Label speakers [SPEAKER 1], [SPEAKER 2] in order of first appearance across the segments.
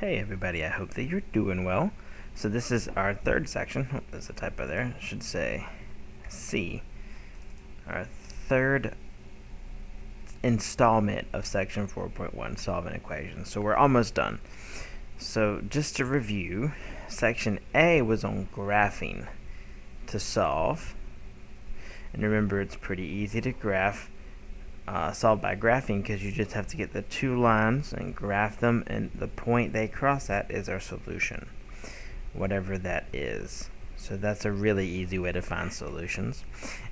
[SPEAKER 1] Hey everybody, I hope that you're doing well. So this is our third section. Oh, there's a typo there. I should say C. Our third installment of section 4.1, solving equations. So we're almost done. So just to review, section A was on graphing to solve. And remember, it's pretty easy to solve by graphing because you just have to get the two lines and graph them, and the point they cross at is our solution, whatever that is. So that's a really easy way to find solutions.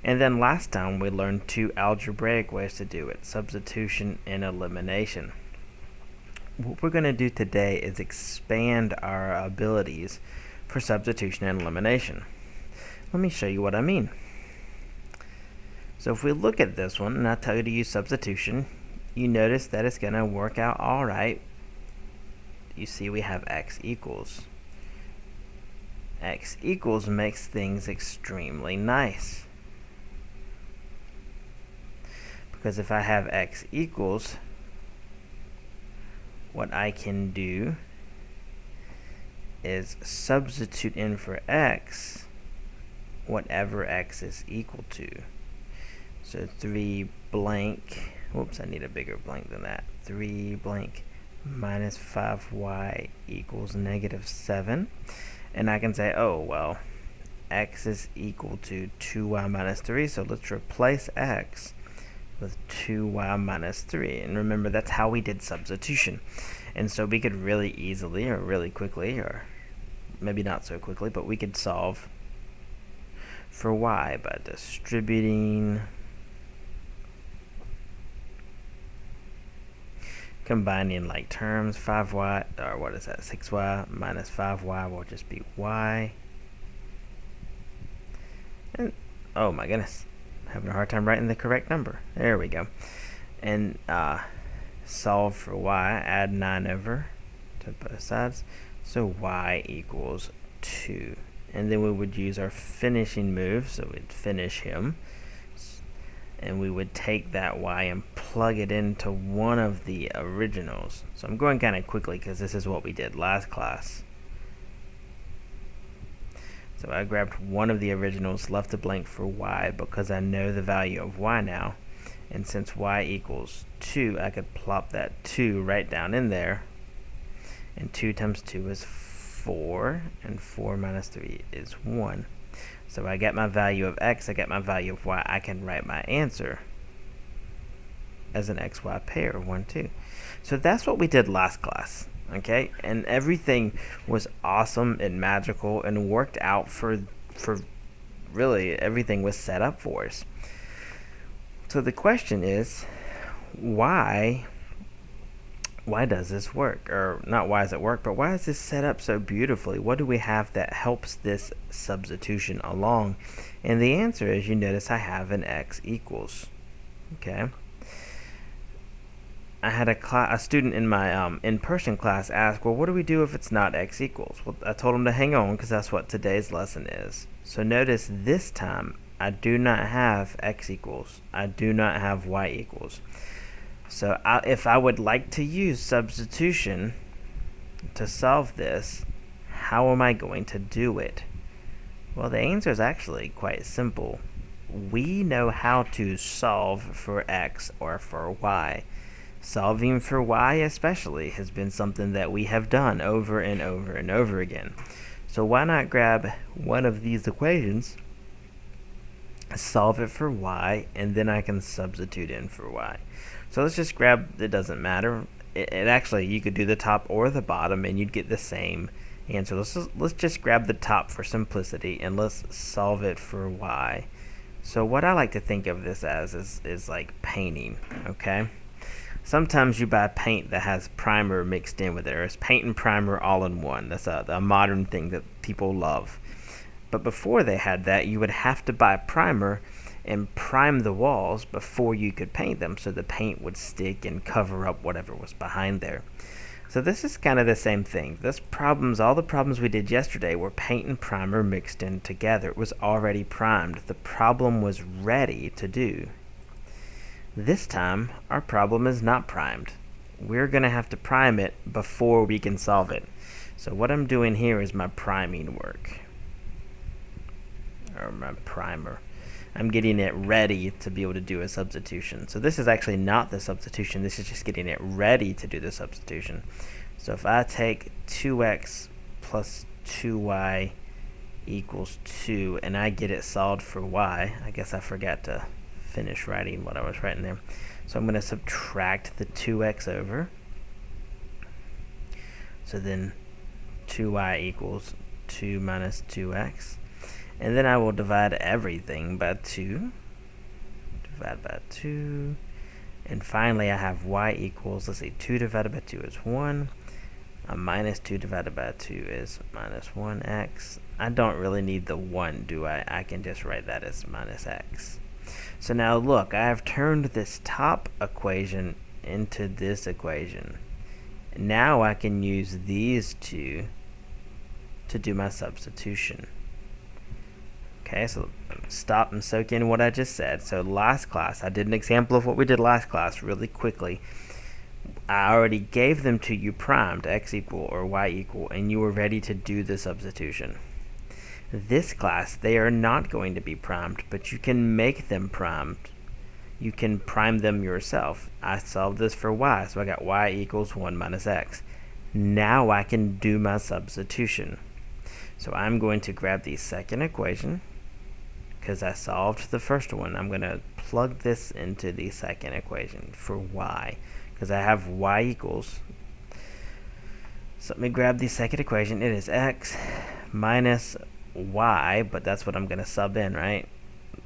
[SPEAKER 1] And then last time we learned two algebraic ways to do it: substitution and elimination. What we're going to do today is expand our abilities for substitution and elimination. Let me show you what I mean. So if we look at this one, and I tell you to use substitution, you notice that it's going to work out all right. You see we have x equals. X equals makes things extremely nice. Because if I have x equals, what I can do is substitute in for x whatever x is equal to. So 3 blank, whoops, I need a bigger blank than that. 3 blank minus 5y equals negative 7. And I can say, oh, well, x is equal to 2y minus 3, so let's replace x with 2y minus 3. And remember, that's how we did substitution. And so we could really easily, or really quickly, or maybe not so quickly, but we could solve for y by distributing, combining like terms. 5y, or what is that, 6y minus 5y will just be y. And oh my goodness, I'm having a hard time writing the correct number. There we go. And solve for y, add 9 over to both sides, so y equals 2. And then we would use our finishing move, so we'd finish him, and we would take that y and plug it into one of the originals. So I'm going kind of quickly because this is what we did last class. So I grabbed one of the originals, left a blank for y because I know the value of y now. And since y equals 2, I could plop that 2 right down in there. And 2 times 2 is 4, and 4 minus 3 is 1. So I get my value of x, I get my value of y. I can write my answer as an xy pair, 1, 2. So that's what we did last class, okay? And everything was awesome and magical and worked out for really everything was set up for us. So the question is, why does this work? Or not why does it work, but why is this set up so beautifully? What do we have that helps this substitution along? And the answer is, you notice I have an x equals. Okay. I had a student in my in-person class ask, well, what do we do if it's not x equals? Well, I told him to hang on because that's what today's lesson is. So notice this time I do not have x equals. I do not have y equals. So if I would like to use substitution to solve this, how am I going to do it? Well, the answer is actually quite simple. We know how to solve for x or for y. Solving for y especially has been something that we have done over and over and over again. So why not grab one of these equations, solve it for y, and then I can substitute in for y. So let's just grab, it doesn't matter. It actually, you could do the top or the bottom and you'd get the same answer. Let's just grab the top for simplicity and let's solve it for y. So what I like to think of this as is like painting, okay? Sometimes you buy paint that has primer mixed in with it, or it's paint and primer all in one. That's a modern thing that people love. But before they had that, you would have to buy primer and prime the walls before you could paint them, so the paint would stick and cover up whatever was behind there. So this is kind of the same thing. All the problems we did yesterday were paint and primer mixed in together. It was already primed. The problem was ready to do. This time, our problem is not primed. we're going to have to prime it before we can solve it. So what I'm doing here is my priming work, or my primer. I'm getting it ready to be able to do a substitution. So this is actually not the substitution, this is just getting it ready to do the substitution. So if I take 2x plus 2y equals 2, and I get it solved for y, I guess I forgot to finish writing what I was writing there. So I'm going to subtract the 2x over. So then 2y equals 2 minus 2x. And then I will divide everything by 2. Divide by 2. And finally I have y equals, let's see, 2 divided by 2 is 1. A minus 2 divided by 2 is minus 1x. I don't really need the 1, do I? I can just write that as minus x. So now look, I have turned this top equation into this equation. Now I can use these two to do my substitution. Okay, so stop and soak in what I just said. So last class, I did an example of what we did last class really quickly. I already gave them to you primed, x equal or y equal, and you were ready to do the substitution. This class, they are not going to be primed, but you can make them primed. You can prime them yourself. I solved this for y, so I got y equals 1 minus x. Now I can do my substitution. So I'm going to grab the second equation, because I solved the first one. I'm going to plug this into the second equation for y, because I have y equals. So let me grab the second equation. It is x minus y, but that's what I'm going to sub in, right?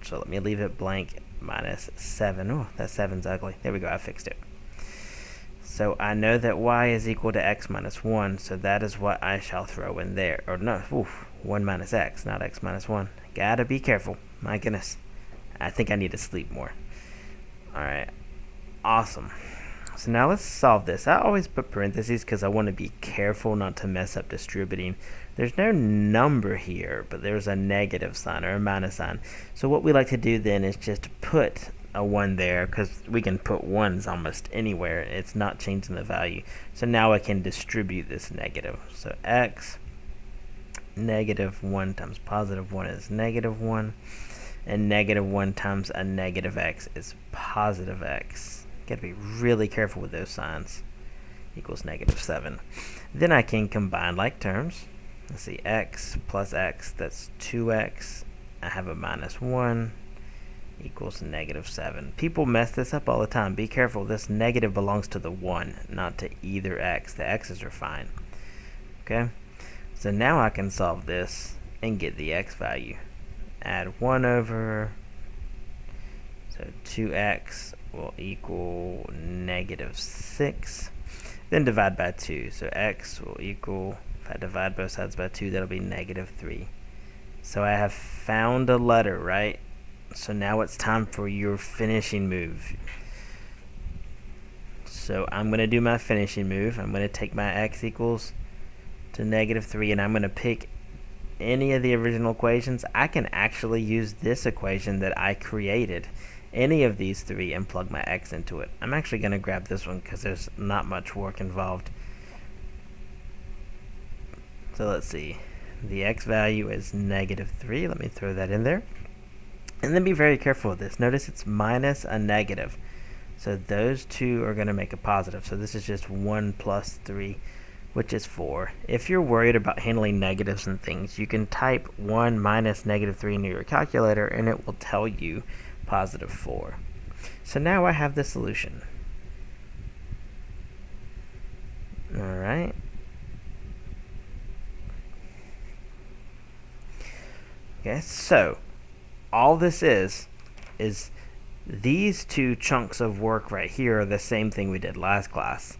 [SPEAKER 1] So let me leave it blank, minus 7. Oh, that 7's ugly. There we go, I fixed it. So I know that y is equal to x minus 1, so that is what I shall throw in there. Or no, 1 minus x, not x minus 1. Gotta be careful. My goodness. I think I need to sleep more. Alright, awesome. So now let's solve this. I always put parentheses because I want to be careful not to mess up distributing. There's no number here, but there's a negative sign or a minus sign. So what we like to do then is just put a 1 there, because we can put 1s almost anywhere. It's not changing the value. So now I can distribute this negative. So x negative 1 times positive 1 is negative 1. And negative 1 times a negative x is positive x. Got to be really careful with those signs. Equals negative 7. Then I can combine like terms. Let's see, x plus x, that's 2x. I have a minus 1 equals negative 7. People mess this up all the time. Be careful, this negative belongs to the 1, not to either x. The x's are fine. Okay? So now I can solve this and get the x value. Add 1 over, so 2x will equal negative 6. Then divide by 2. So x will equal, if I divide both sides by 2, that'll be negative 3. So I have found a letter, right? So now it's time for your finishing move. So I'm going to do my finishing move. I'm going to take my x equals to negative 3, and I'm going to pick any of the original equations. I can actually use this equation that I created, any of these 3, and plug my x into it. I'm actually going to grab this one because there's not much work involved. So let's see. The x value is negative 3. Let me throw that in there. And then be very careful with this. Notice it's minus a negative. So those two are going to make a positive. So this is just 1 plus 3, which is 4. If you're worried about handling negatives and things, you can type 1 minus negative 3 into your calculator, and it will tell you positive 4. So now I have the solution. Alright. Okay, so all this is these two chunks of work right here are the same thing we did last class.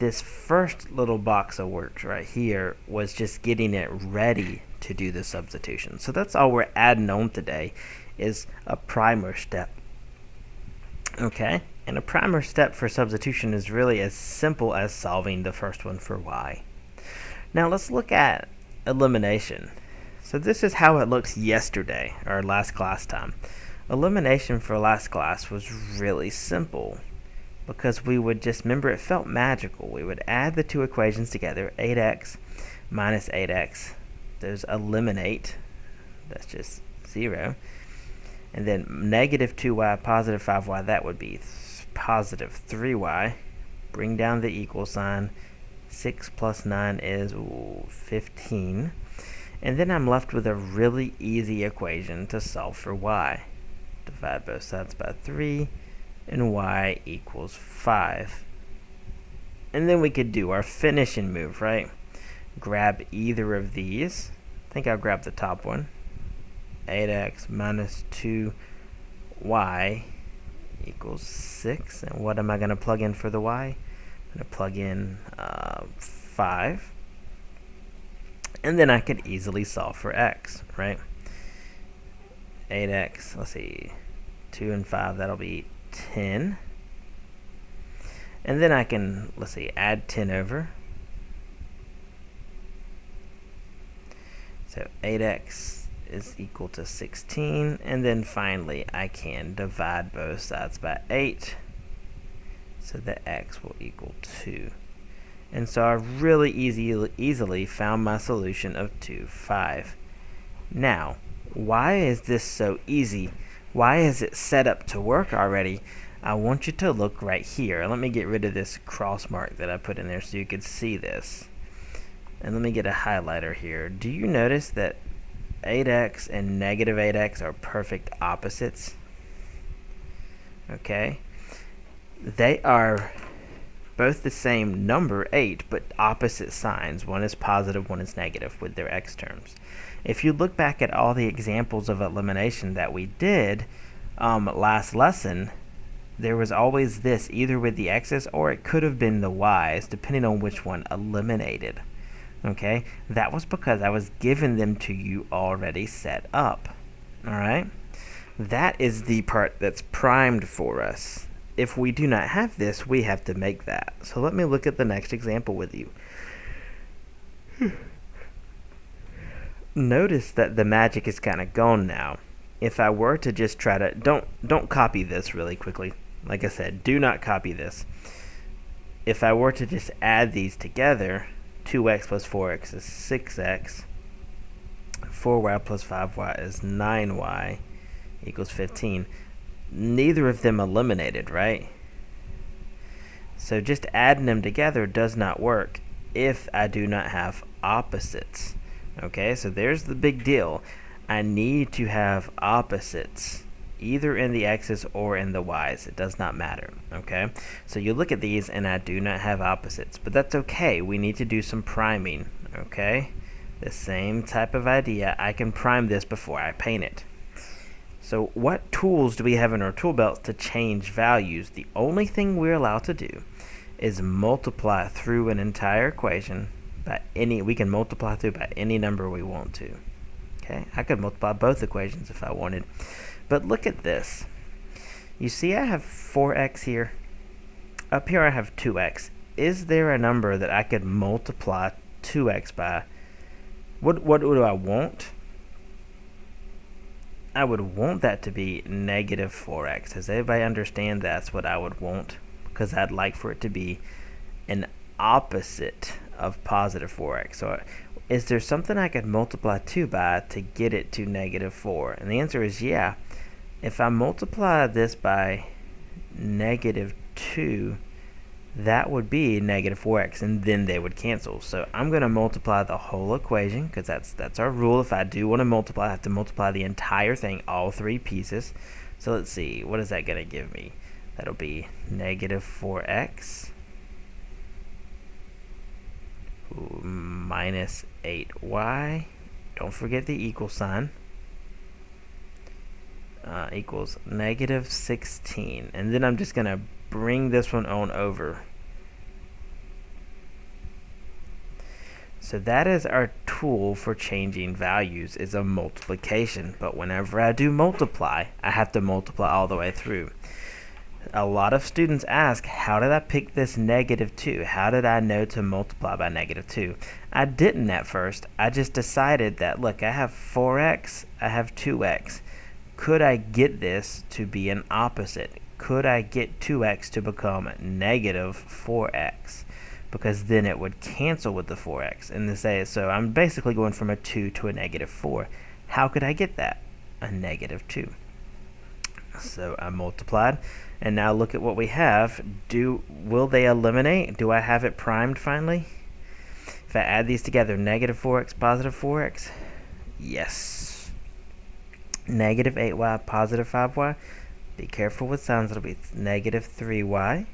[SPEAKER 1] This first little box of work right here was just getting it ready to do the substitution. So that's all we're adding on today, is a primer step. Okay, and a primer step for substitution is really as simple as solving the first one for y. Now let's look at elimination. So this is how it looks yesterday, or last class time. Elimination for last class was really simple. because we would just, remember, it felt magical. We would add the two equations together, 8x minus 8x. Those eliminate. That's just 0. And then negative 2y, positive 5y, that would be positive 3y. Bring down the equal sign. 6 plus 9 is 15. And then I'm left with a really easy equation to solve for y. Divide both sides by 3, and y equals 5. And then we could do our finishing move, right? Grab either of these. I think I'll grab the top one. 8x minus 2y equals 6. And what am I going to plug in for the y? I'm going to plug in 5. And then I could easily solve for x, right? 8x, let's see, 2 and 5, that'll be 10. And then I can, let's see, add 10 over. So 8x is equal to 16. And then finally, I can divide both sides by 8. So that x will equal 2. And so I really easily found my solution of 2, 5. Now, why is this so easy? Why is it set up to work already? I want you to look right here. Let me get rid of this cross mark that I put in there so you could see this. And let me get a highlighter here. Do you notice that 8x and negative 8x are perfect opposites? Okay. They are both the same number, 8, but opposite signs. One is positive, one is negative with their x terms. If you look back at all the examples of elimination that we did last lesson, there was always this, either with the x's or it could have been the y's, depending on which one eliminated. Okay? That was because I was giving them to you already set up. Alright? That is the part that's primed for us. If we do not have this, we have to make that. So let me look at the next example with you. Notice that the magic is kind of gone now. If I were to just try to, don't copy this really quickly. Like I said, do not copy this. If I were to just add these together, 2x plus 4x is 6x. 4y plus 5y is 9y equals 15. Neither of them eliminated, right? So just adding them together does not work if I do not have opposites. Okay, so there's the big deal. I need to have opposites, either in the x's or in the y's. It does not matter. Okay, so you look at these and I do not have opposites, but that's okay. We need to do some priming. Okay, the same type of idea. I can prime this before I paint it. So what tools do we have in our tool belt to change values? The only thing we're allowed to do is multiply through an entire equation by any, we can multiply through by any number we want to. Okay, I could multiply both equations if I wanted. But look at this. You see I have 4x here. Up here I have 2x. Is there a number that I could multiply 2x by? What do I want? I would want that to be negative 4x. Does everybody understand that's what I would want? Because I'd like for it to be an opposite of positive 4x. So is there something I could multiply 2 by to get it to negative 4? And the answer is yeah. If I multiply this by negative 2, that would be negative 4x, and then they would cancel. So I'm going to multiply the whole equation, because that's our rule. If I do want to multiply, I have to multiply the entire thing, all 3 pieces. So let's see, what is that going to give me? That'll be negative 4x minus 8y. Don't forget the equal sign. Equals negative 16. And then I'm just going to bring this one on over. So that is our tool for changing values, is a multiplication. But whenever I do multiply, I have to multiply all the way through. A lot of students ask, how did I pick this negative 2? How did I know to multiply by negative 2? I didn't at first. I just decided that, look, I have 4x, I have 2x. Could I get this to be an opposite? could I get 2x to become negative 4x? Because then it would cancel with the 4x. And this is, so I'm basically going from a 2 to a negative 4. How could I get that? A negative 2. So I multiplied, and now look at what we have. Will they eliminate? Do I have it primed finally? If I add these together, negative 4x, positive 4x, yes. Negative 8y, positive 5y. Be careful with signs. It'll be negative 3y.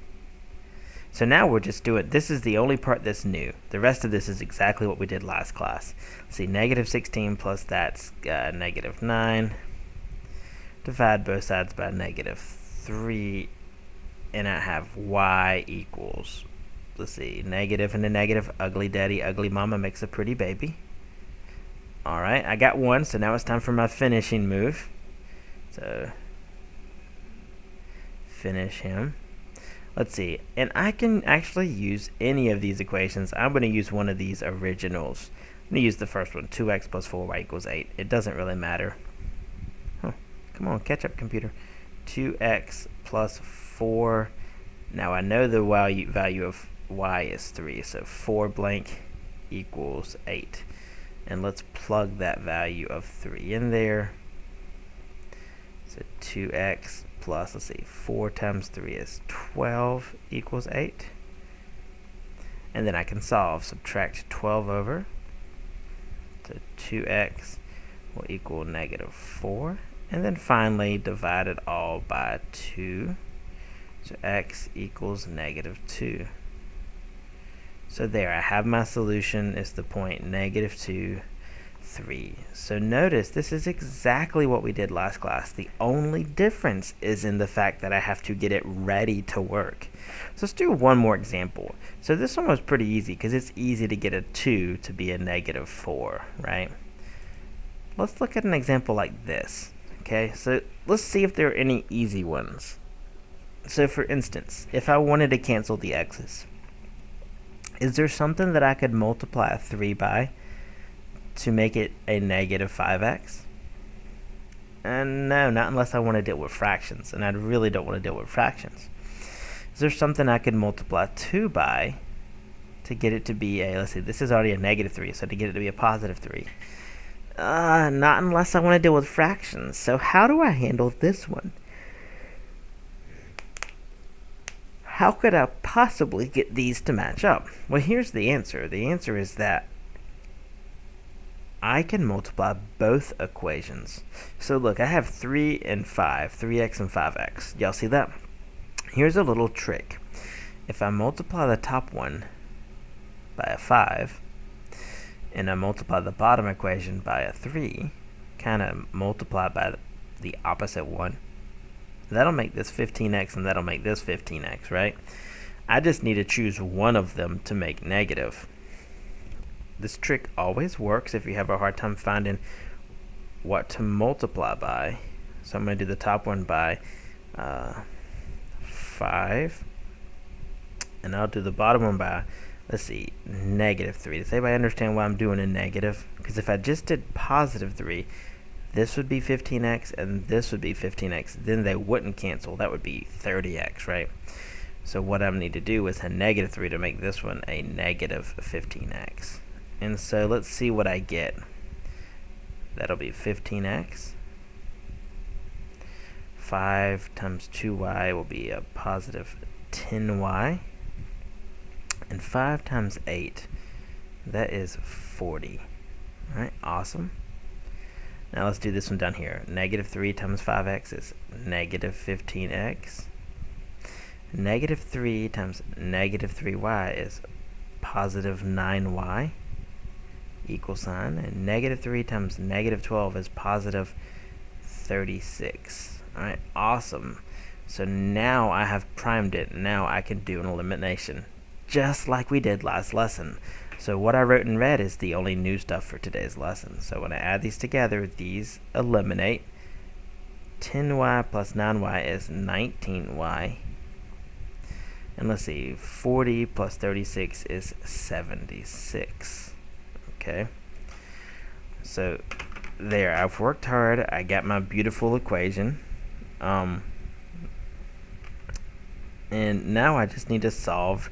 [SPEAKER 1] So now we're just doing, this is the only part that's new. The rest of this is exactly what we did last class. Let's see, negative 16 plus that's negative 9. Divide both sides by negative 3. And I have y equals, let's see, negative and a negative. Ugly daddy, ugly mama makes a pretty baby. Alright, I got 1, so now it's time for my finishing move. So, finish him. Let's see, and I can actually use any of these equations. I'm going to use one of these originals. I'm going to use the first one, 2x plus 4y equals 8. It doesn't really matter. Huh. Come on, catch up, computer. 2x plus 4. Now I know the value of y is 3, so 4 blank equals 8. And let's plug that value of 3 in there. So 2x plus, let's see, 4 times 3 is 12 equals 8. And then I can solve. Subtract 12 over. So 2x will equal negative 4. And then finally divide it all by 2. So x equals negative 2. So there, I have my solution. It's the point negative 2, 3. So notice this is exactly what we did last class. The only difference is in the fact that I have to get it ready to work. So let's do one more example. So this one was pretty easy because it's easy to get a 2 to be a negative 4, right? Let's look at an example like this. Okay, so let's see if there are any easy ones. So for instance, if I wanted to cancel the x's, is there something that I could multiply a 3 by to make it a negative 5x? No, not unless I want to deal with fractions, and I really don't want to deal with fractions. Is there something I could multiply 2 by to get it to be a, let's see, this is already a negative 3, so to get it to be a positive 3? Not unless I want to deal with fractions. So how do I handle this one? How could I possibly get these to match up? Well, here's the answer. The answer is that I can multiply both equations. So look, I have 3 and 5, 3x and 5x. Y'all see that? Here's a little trick. If I multiply the top one by a 5, and I multiply the bottom equation by a 3, kind of multiply by the opposite one, that'll make this 15x and that'll make this 15x, right? I just need to choose one of them to make negative. This trick always works if you have a hard time finding what to multiply by. So I'm going to do the top one by 5, and I'll do the bottom one by, let's see, negative 3. Does anybody understand why I'm doing a negative? Because if I just did positive 3, this would be 15x and this would be 15x. Then they wouldn't cancel. That would be 30x, right? So what I need to do is a negative 3 to make this one a negative 15x. And so let's see what I get. That'll be 15x. 5 times 2y will be a positive 10y. And 5 times 8, that is 40. All right, awesome. Now let's do this one down here. Negative 3 times 5x is negative 15x. Negative 3 times negative 3y is positive 9y. Equal sign. And negative 3 times negative 12 is positive 36. Alright, awesome. So now I have primed it. Now I can do an elimination, just like we did last lesson. So what I wrote in red is the only new stuff for today's lesson. So when I add these together, these eliminate. 10y plus 9y is 19y. And let's see, 40 plus 36 is 76. Okay. So there, I've worked hard. I got my beautiful equation. And now I just need to solve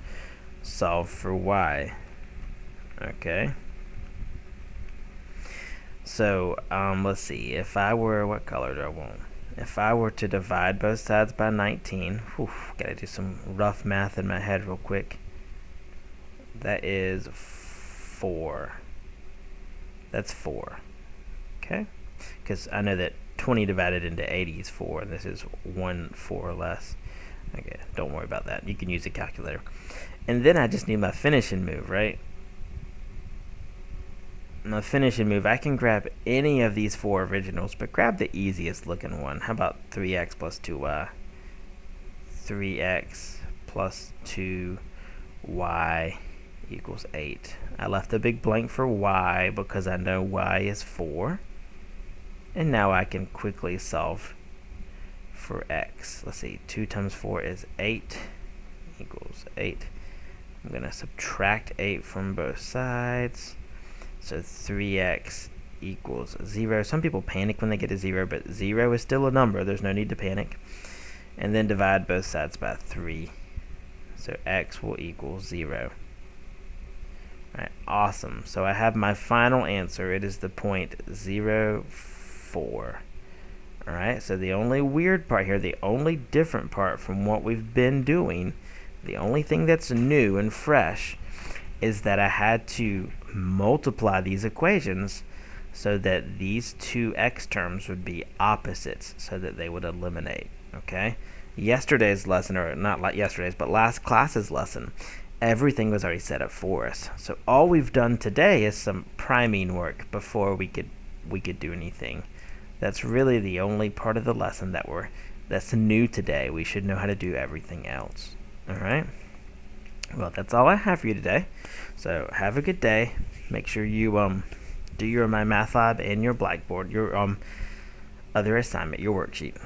[SPEAKER 1] for y. Okay. So let's see. If I were, what color do I want? If I were to divide both sides by 19, gotta do some rough math in my head real quick. That is 4. That's 4. Okay? Because I know that 20 divided into 80 is 4, and this is 1 4 less. Okay, don't worry about that. You can use a calculator. And then I just need my finishing move, right? My finishing move, I can grab any of these 4 originals, but grab the easiest looking one. How about 3x plus 2y? 3x plus 2y equals 8. I left a big blank for y because I know y is 4. And now I can quickly solve for x. Let's see, 2 times 4 is 8 equals 8. I'm going to subtract 8 from both sides. So 3x equals 0. Some people panic when they get a 0, but 0 is still a number. There's no need to panic. And then divide both sides by 3. So x will equal 0. Alright, awesome. So I have my final answer. It is the point 0, 4. Alright, so the only weird part here, the only different part from what we've been doing, the only thing that's new and fresh is that I had to multiply these equations so that these two x terms would be opposites so that they would eliminate. Okay? Yesterday's lesson, or not like yesterday's, but last class's lesson, everything was already set up for us. So all we've done today is some priming work before we could do anything. That's really the only part of the lesson that's new today. We should know how to do everything else. All right? Well, that's all I have for you today. So have a good day. Make sure you do your My Math Lab and your Blackboard, your other assignment, your worksheet.